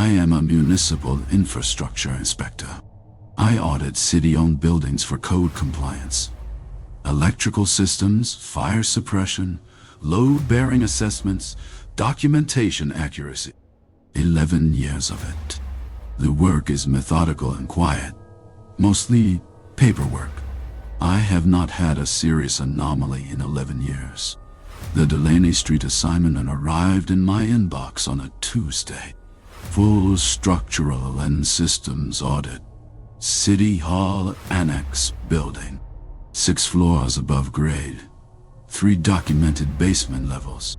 I am a municipal infrastructure inspector. I audit city-owned buildings for code compliance, electrical systems, fire suppression, load-bearing assessments, documentation accuracy. 11 years of it. The work is methodical and quiet, mostly paperwork. I have not had a serious anomaly in 11 years. The Delaney Street assignment arrived in my inbox on a Tuesday. Full structural and systems audit. City Hall Annex building. 6 floors above grade. 3 documented basement levels.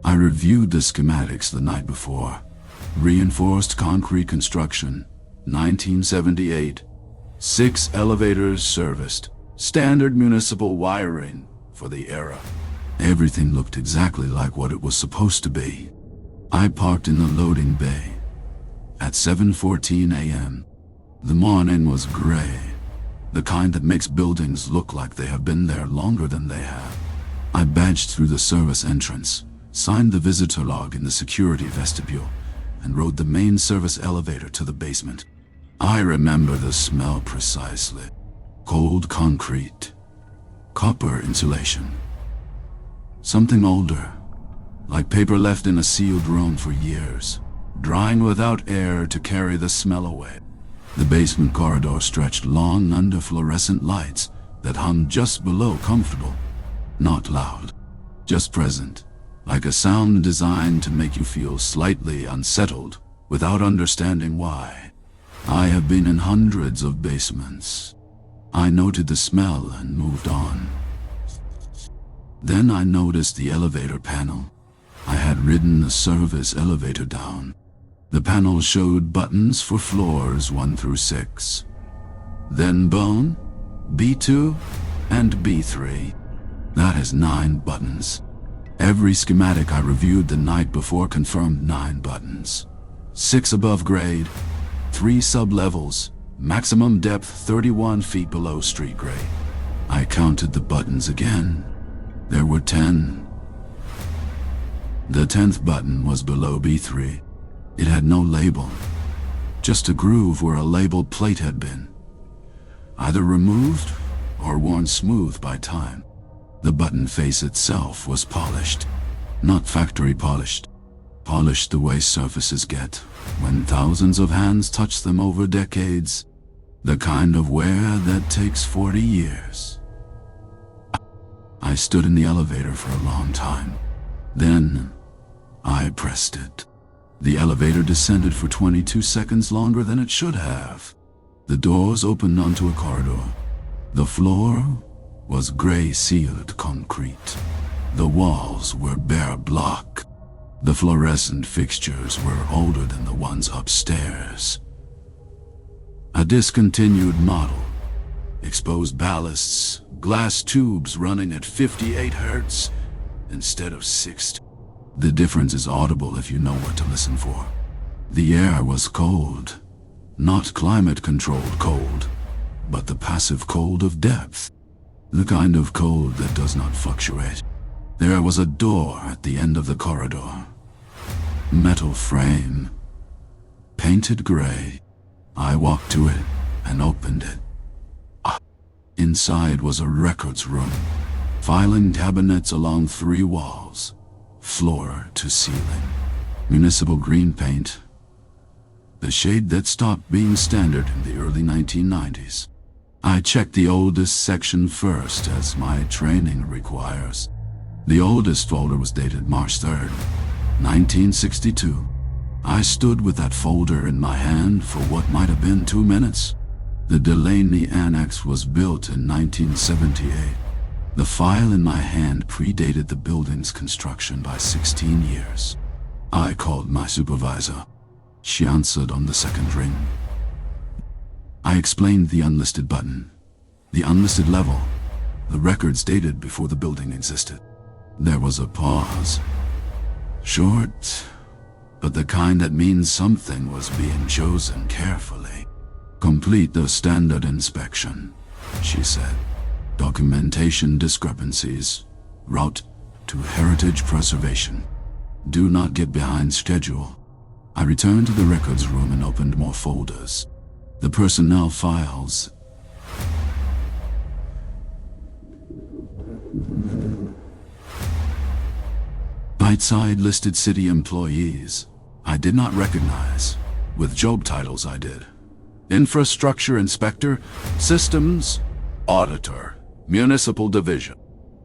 I reviewed the schematics the night before. Reinforced concrete construction, 1978. 6 elevators serviced. Standard municipal wiring for the era. Everything looked exactly like what it was supposed to be. I parked in the loading bay at 7:14 a.m. The morning was gray, the kind that makes buildings look like they have been there longer than they have. I badged through the service entrance, signed the visitor log in the security vestibule, and rode the main service elevator to the basement. I remember the smell precisely. Cold concrete, copper insulation. Something older, like paper left in a sealed room for years, drying without air to carry the smell away. The basement corridor stretched long under fluorescent lights that hung just below comfortable. Not loud, just present, like a sound designed to make you feel slightly unsettled without understanding why. I have been in hundreds of basements. I noted the smell and moved on. Then I noticed the elevator panel. I had ridden the service elevator down. The panel showed buttons for floors 1 through 6. Then bone, B2, and B3. That is 9 buttons. Every schematic I reviewed the night before confirmed 9 buttons. 6 above grade, 3 sub-levels, maximum depth 31 feet below street grade. I counted the buttons again. There were 10. The 10th button was below B3. It had no label, just a groove where a labeled plate had been, either removed or worn smooth by time. The button face itself was polished, not factory polished. Polished the way surfaces get when thousands of hands touch them over decades. The kind of wear that takes 40 years. I stood in the elevator for a long time. Then, I pressed it. The elevator descended for 22 seconds longer than it should have. The doors opened onto a corridor. The floor was gray sealed concrete. The walls were bare block. The fluorescent fixtures were older than the ones upstairs. A discontinued model. Exposed ballasts, glass tubes running at 58 Hertz instead of 60. The difference is audible if you know what to listen for. The air was cold, not climate-controlled cold, but the passive cold of depth. The kind of cold that does not fluctuate. There was a door at the end of the corridor. Metal frame, painted gray. I walked to it and opened it. Inside was a records room, filing cabinets along 3 walls, floor to ceiling. Municipal green paint, the shade that stopped being standard in the early 1990s. I checked the oldest section first, as my training requires. The oldest folder was dated March 3rd, 1962. I stood with that folder in my hand for what might have been 2 minutes. The Delaney Annex was built in 1978. The file in my hand predated the building's construction by 16 years. I called my supervisor. She answered on the 2nd ring. I explained the unlisted button, the unlisted level, the records dated before the building existed. There was a pause. Short, but the kind that means something was being chosen carefully. Complete the standard inspection, she said. Documentation discrepancies, route to heritage preservation. Do not get behind schedule. I returned to the records room and opened more folders. The personnel files. Right side listed city employees I did not recognize. With job titles I did. Infrastructure inspector, systems, auditor, municipal division.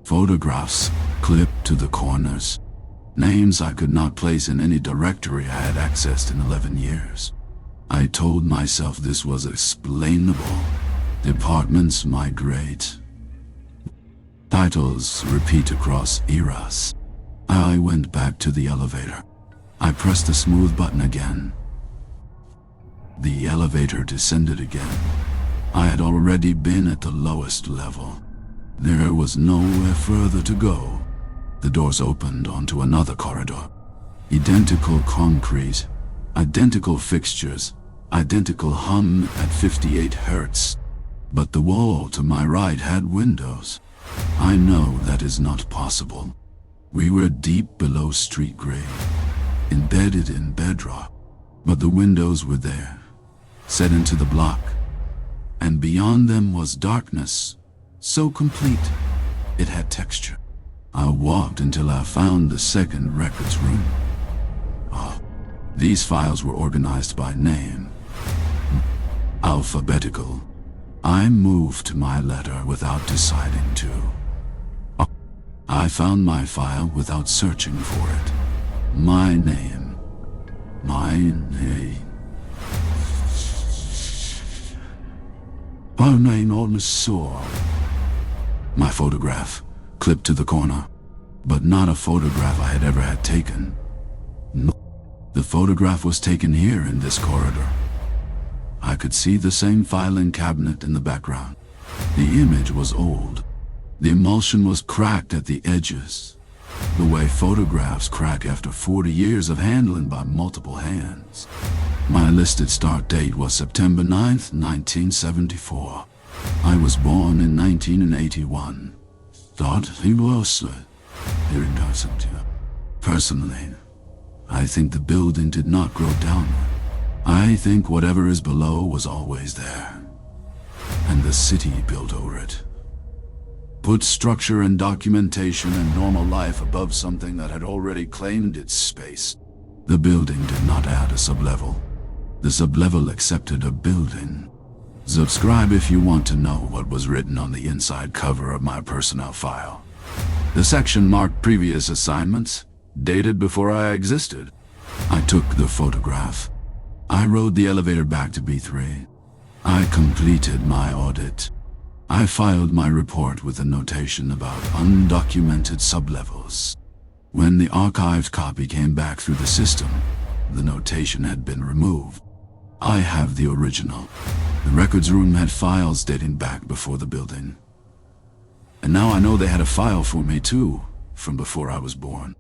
Photographs clipped to the corners. Names I could not place in any directory I had accessed in 11 years. I told myself this was explainable. Departments migrate. Titles repeat across eras. I went back to the elevator. I pressed the smooth button again. The elevator descended again. I had already been at the lowest level. There was nowhere further to go. The doors opened onto another corridor. Identical concrete, identical fixtures, identical hum at 58 hertz. But the wall to my right had windows. I know that is not possible. We were deep below street grade, embedded in bedrock. But the windows were there, set into the block. And beyond them was darkness, so complete, it had texture. I walked until I found the second records room. These files were organized by name. Alphabetical. I moved to my letter without deciding to. I found my file without searching for it. My name. My name. My name on the saw. My photograph, clipped to the corner, but not a photograph I had ever had taken. No. The photograph was taken here in this corridor. I could see the same filing cabinet in the background. The image was old. The emulsion was cracked at the edges, the way photographs crack after 40 years of handling by multiple hands. My listed start date was September 9th, 1974. I was born in 1981. Thought he was hearing something. Personally, I think the building did not grow downward. I think whatever is below was always there, and the city built over it. Put structure and documentation and normal life above something that had already claimed its space. The building did not add a sublevel. The sublevel accepted a building. Subscribe if you want to know what was written on the inside cover of my personnel file. The section marked previous assignments, dated before I existed. I took the photograph. I rode the elevator back to B3. I completed my audit. I filed my report with a notation about undocumented sublevels. When the archived copy came back through the system, the notation had been removed. I have the original. The records room had files dating back before the building. And now I know they had a file for me too, from before I was born.